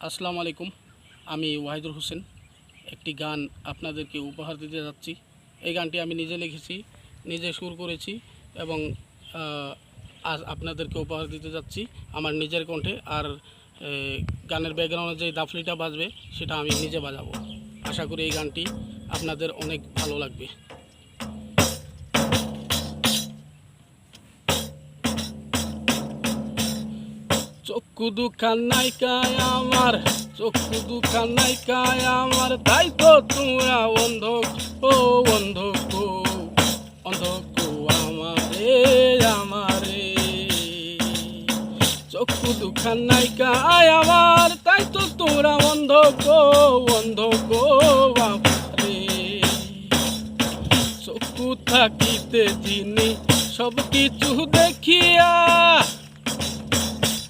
আসসালামু আলাইকুম। আমি ওয়াহিদুর হোসেন একটি গান আপনাদেরকে উপহার দিতে যাচ্ছি। এই গানটি আমি নিজে লিখেছি, নিজে সুর করেছি এবং আজ আপনাদেরকে উপহার দিতে যাচ্ছি আমার নিজের কণ্ঠে। আর গানের ব্যাকগ্রাউন্ডে যে দাফলিটা বাজবে সেটা আমি নিজে বাজাবো। আশা করি এই গানটি আপনাদের অনেক ভালো লাগবে। চক্ষু দুখান নাইকায় আমার, চক্ষু দুখান নাইকায় আমার, তাই তো তোমরা অন্ধক ও অন্ধক অন্ধক আমারে আমারে। চক্ষু দুখান নাইকায় আমার, তাই তো তোমরা অন্ধক অন্ধক আমারে। চক্ষু থাকিতে যিনি সব কিছু দেখিয়া,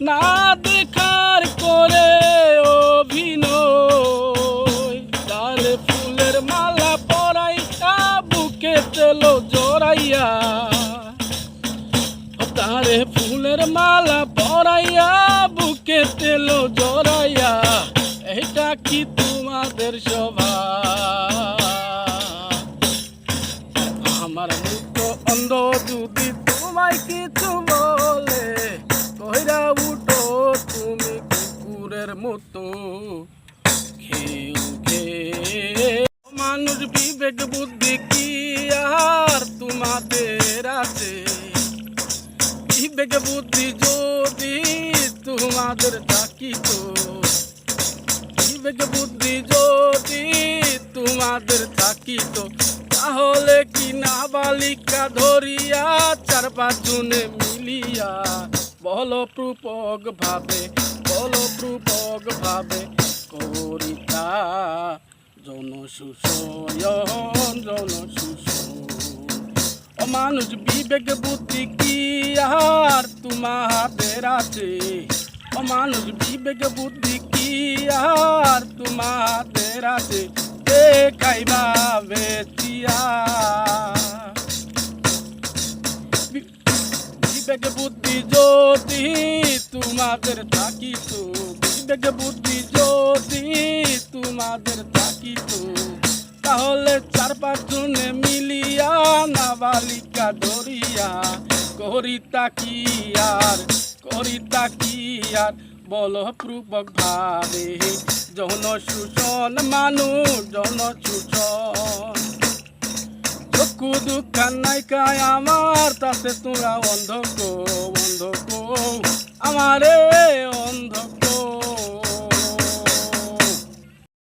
না দেখার করে অভিনয়, তার ফুলের মালা পরাইয়া বুকে তেল জড়াইয়া, তারে ফুলের মালা পরাইয়া বুকে তেল জড়াইয়া, এটা কি তোমাদের স্বভাব? আমার মুখো অন্ধ যদি তোমায় কিছু বলে, কইরা উঠো তুমি কুকুরের মতো খেউ খেয়ে। মানুষ বিবেক বুদ্ধি কি আর তোমাদের আছে? বিবেক বুদ্ধি যদি তোমাদের থাকিত, বিবেক বুদ্ধি যদি তোমাদের থাকিত, তাহলে কি নাবালিকা ধরিয়া চার পাঁচ জনে মিলিয়া বলপূর্বক ভাবে করিতা জনশোষণ জনশোষণ। ও মানুষ বিবেক বুদ্ধি কি আর তোমাদের আছে? ও মানুষ বিবেক বুদ্ধি কি আর তোমাদের আছে? দেখাইবা বেচিয়া বিবেক বুদ্ধি যদি তোমাদের থাকিত, বিবেক বুদ্ধি যদি তোমাদের থাকিত, তাহলে চার পাঁচ জনে মিলিয়া নাবালিকা ধরিয়া করিতা কি আর বলপূর্বক ভাবে জনশোষণ মানুষ জনশোষণ। চক্ষু দুখান নাইকায় আমার, তাতে তোমরা অন্ধক আমারে অন্ধক